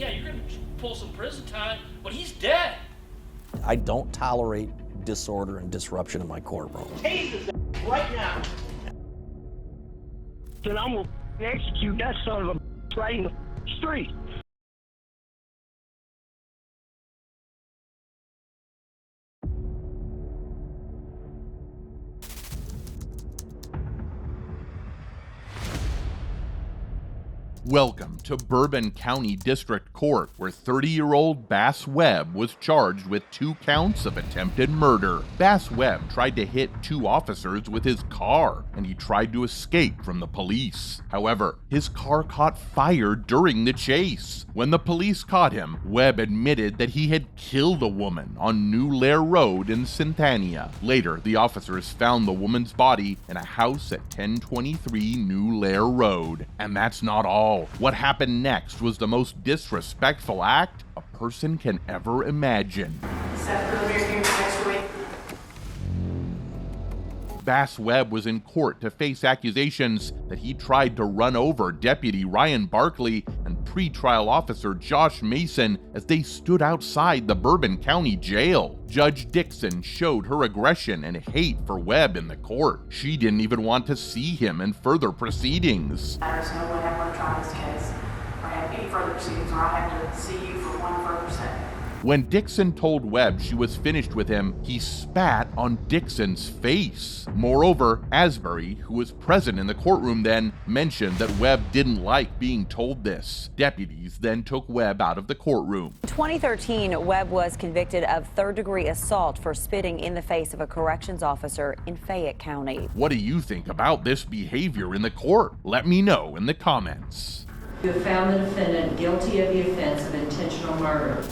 yeah, you're going to pull some prison time, but he's dead. I don't tolerate disorder and disruption in my courtroom. Tase his ass right now. Then I'm going to execute that son of a right in the street. Welcome to Bourbon County District Court, where 30-year-old Bass Webb was charged with 2 counts of attempted murder. Bass Webb tried to hit 2 officers with his car, and he tried to escape from the police. However, his car caught fire during the chase. When the police caught him, Webb admitted that he had killed a woman on New Lair Road in Centania. Later, the officers found the woman's body in a house at 1023 New Lair Road. And that's not all. What happened next was the most disrespectful act a person can ever imagine. Bass Webb was in court to face accusations that he tried to run over Deputy Ryan Barkley and pretrial officer Josh Mason as they stood outside the Bourbon County Jail. Judge Dixon showed her aggression and hate for Webb in the court. She didn't even want to see him in further proceedings. There's no way I'm going to try this case or have any further proceedings, or I have to see you for one further second. When Dixon told Webb she was finished with him, he spat on Dixon's face. Moreover, Asbury, who was present in the courtroom then, mentioned that Webb didn't like being told this. Deputies then took Webb out of the courtroom. In 2013, Webb was convicted of third-degree assault for spitting in the face of a corrections officer in Fayette County. What do you think about this behavior in the court? Let me know in the comments. You have found the defendant guilty of the offense of intentional murder.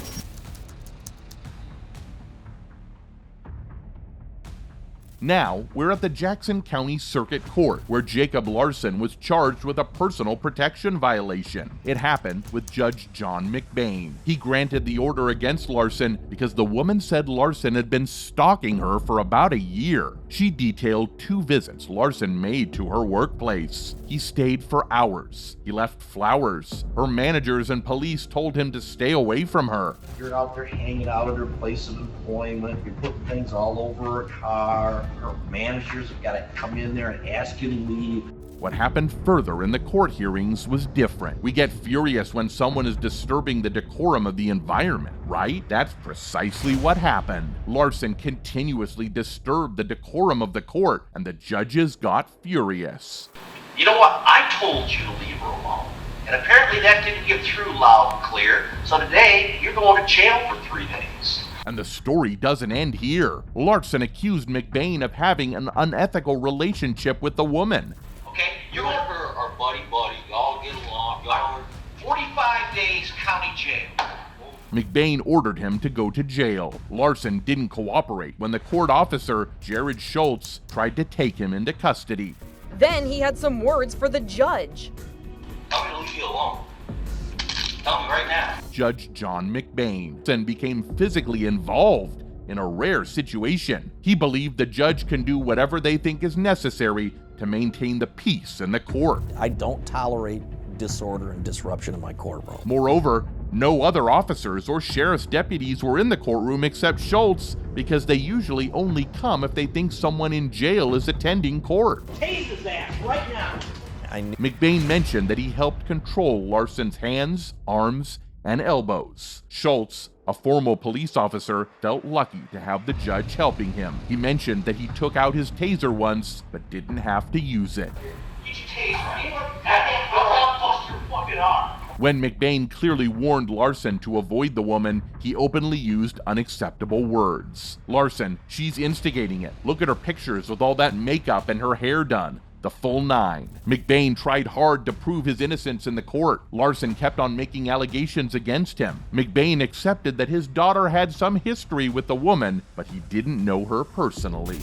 Now, we're at the Jackson County Circuit Court, where Jacob Larson was charged with a personal protection violation. It happened with Judge John McBain. He granted the order against Larson because the woman said Larson had been stalking her for about a year. She detailed 2 visits Larson made to her workplace. He stayed for hours. He left flowers. Her managers and police told him to stay away from her. You're out there hanging out at her place of employment. You're putting things all over her car. Her managers have got to come in there and ask you to leave. What happened further in the court hearings was different. We get furious when someone is disturbing the decorum of the environment, right? That's precisely what happened. Larson continuously disturbed the decorum of the court, and the judges got furious. You know what? I told you to leave her alone. And apparently that didn't get through loud and clear. So today, you're going to jail for 3 days. And the story doesn't end here. Larson accused McBain of having an unethical relationship with the woman. Okay, you and her are buddy-buddy. Y'all get along. Y'all are 45 days county jail. McBain ordered him to go to jail. Larson didn't cooperate when the court officer, Jared Schultz, tried to take him into custody. Then he had some words for the judge. Tell me to leave you alone. Tell me right now. Judge John McBain then became physically involved in a rare situation. He believed the judge can do whatever they think is necessary to maintain the peace in the court. I don't tolerate disorder and disruption in my courtroom. Moreover, no other officers or sheriff's deputies were in the courtroom except Schultz, because they usually only come if they think someone in jail is attending court. Tase his ass right now. McBain mentioned that he helped control Larson's hands, arms, and elbows. Schultz, a former police officer, felt lucky to have the judge helping him. He mentioned that he took out his taser once, but didn't have to use it. Did you tase me? I'll bust your fucking arm. When McBain clearly warned Larson to avoid the woman, he openly used unacceptable words. Larson, she's instigating it. Look at her pictures with all that makeup and her hair done. The full 9. McBain tried hard to prove his innocence in the court. Larson kept on making allegations against him. McBain accepted that his daughter had some history with the woman, but he didn't know her personally.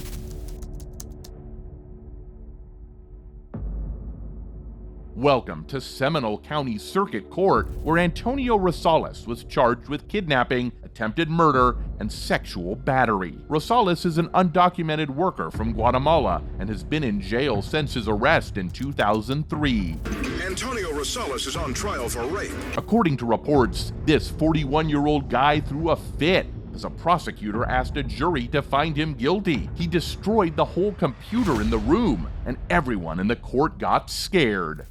Welcome to Seminole County Circuit Court, where Antonio Rosales was charged with kidnapping, attempted murder and sexual battery. Rosales is an undocumented worker from Guatemala and has been in jail since his arrest in 2003. Antonio Rosales is on trial for rape. According to reports, this 41-year-old guy threw a fit as a prosecutor asked a jury to find him guilty. He destroyed the whole computer in the room, and everyone in the court got scared.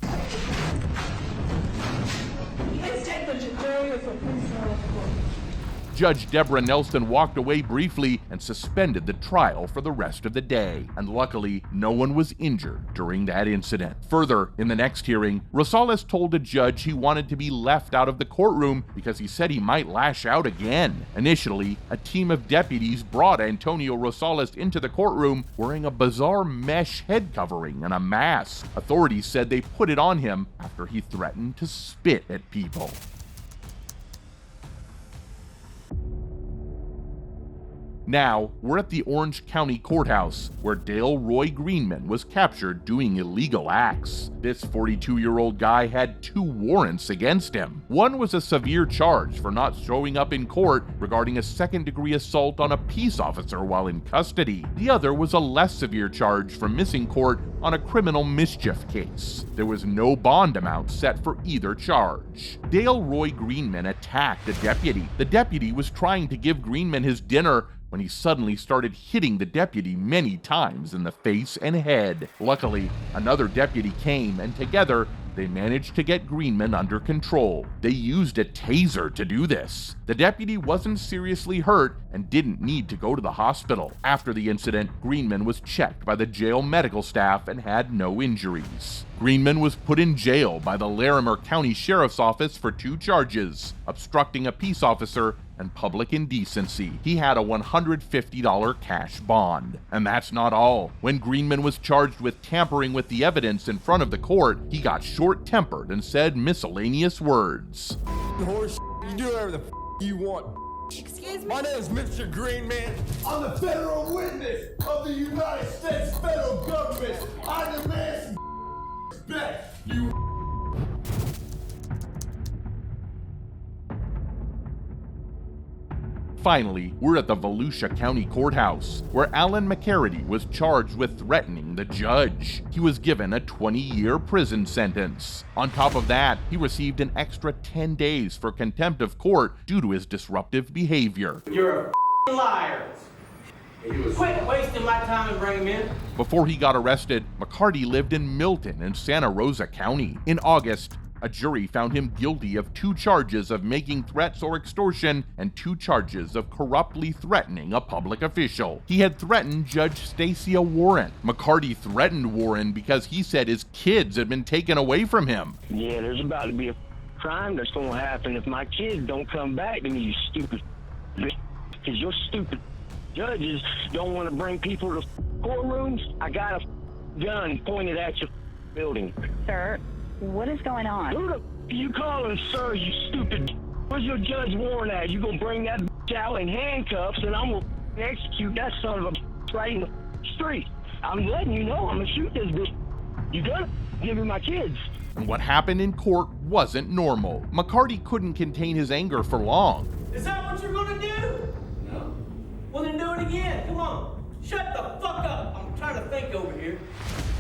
Judge Deborah Nelson walked away briefly and suspended the trial for the rest of the day, and luckily, no one was injured during that incident. Further, in the next hearing, Rosales told a judge he wanted to be left out of the courtroom because he said he might lash out again. Initially, a team of deputies brought Antonio Rosales into the courtroom wearing a bizarre mesh head covering and a mask. Authorities said they put it on him after he threatened to spit at people. Now, we're at the Orange County Courthouse, where Dale Roy Greenman was captured doing illegal acts. This 42-year-old guy had 2 warrants against him. One was a severe charge for not showing up in court regarding a second-degree assault on a peace officer while in custody. The other was a less severe charge for missing court on a criminal mischief case. There was no bond amount set for either charge. Dale Roy Greenman attacked a deputy. The deputy was trying to give Greenman his dinner when he suddenly started hitting the deputy many times in the face and head. Luckily, another deputy came, and together, they managed to get Greenman under control. They used a taser to do this. The deputy wasn't seriously hurt and didn't need to go to the hospital. After the incident, Greenman was checked by the jail medical staff and had no injuries. Greenman was put in jail by the Larimer County Sheriff's Office for 2 charges: obstructing a peace officer and public indecency. He had a $150 cash bond. And that's not all. When Greenman was charged with tampering with the evidence in front of the court, he got short-tempered and said miscellaneous words. Horse, you do whatever the you want. Excuse me? My name is Mr. Greenman. I'm the federal witness of the United States federal government. I demand some respect, you. Finally, we're at the Volusia County Courthouse, where Alan McCarty was charged with threatening the judge. He was given a 20-year prison sentence. On top of that, he received an extra 10 days for contempt of court due to his disruptive behavior. You're a liar. Quit wasting my time and bring him in. Before he got arrested, McCarty lived in Milton in Santa Rosa County. In August, a jury found him guilty of 2 charges of making threats or extortion and 2 charges of corruptly threatening a public official. He had threatened Judge Stacia Warren. McCarty threatened Warren because he said his kids had been taken away from him. Yeah, there's about to be a crime that's going to happen if my kids don't come back to me, you stupid bitch. Because your stupid judges don't want to bring people to courtrooms. I got a gun pointed at your building. Sir, what is going on? Who the you calling, sir, you stupid? Where's your Judge Warren at? You gonna bring that out in handcuffs and I'm gonna execute that son of a right in the street. I'm letting you know I'm gonna shoot this bitch. You gonna give me my kids? And what happened in court wasn't normal. McCarty couldn't contain his anger for long. Is that what you're gonna do? No. Well then do it again. Come on. Shut the fuck up. I'm trying to think over here.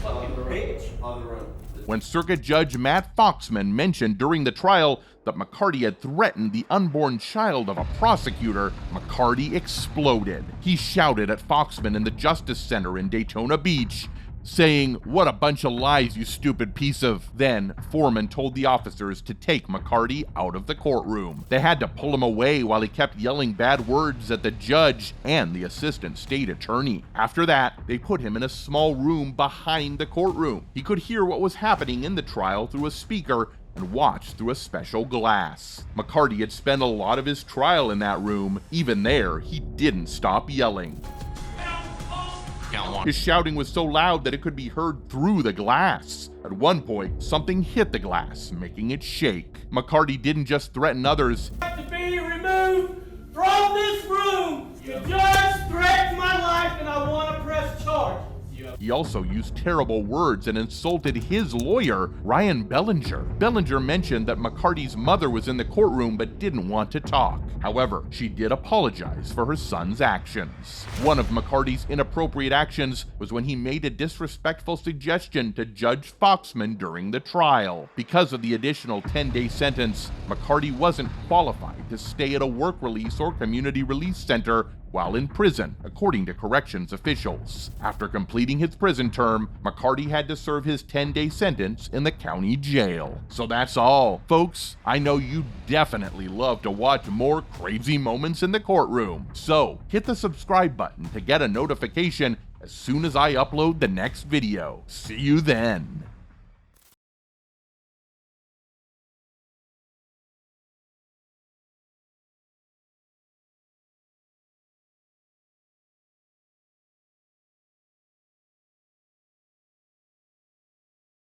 Fucking bitch. On the road. When Circuit Judge Matt Foxman mentioned during the trial that McCarty had threatened the unborn child of a prosecutor, McCarty exploded. He shouted at Foxman in the Justice Center in Daytona Beach, saying, "What a bunch of lies, you stupid piece of..." Then, Foreman told the officers to take McCarty out of the courtroom. They had to pull him away while he kept yelling bad words at the judge and the assistant state attorney. After that, they put him in a small room behind the courtroom. He could hear what was happening in the trial through a speaker and watch through a special glass. McCarty had spent a lot of his trial in that room. Even there, he didn't stop yelling. His shouting was so loud that it could be heard through the glass. At one point, something hit the glass, making it shake. McCarty didn't just threaten others. To be removed from this room. The judge threatened my life and I want to press charges. He also used terrible words and insulted his lawyer, Ryan Bellinger. Bellinger mentioned that McCarty's mother was in the courtroom but didn't want to talk. However, she did apologize for her son's actions. One of McCarty's inappropriate actions was when he made a disrespectful suggestion to Judge Foxman during the trial. Because of the additional 10-day sentence, McCarty wasn't qualified to stay at a work release or community release center while in prison, according to corrections officials. After completing his prison term, McCarty had to serve his 10-day sentence in the county jail. So that's all. Folks, I know you definitely love to watch more crazy moments in the courtroom. So hit the subscribe button to get a notification as soon as I upload the next video. See you then.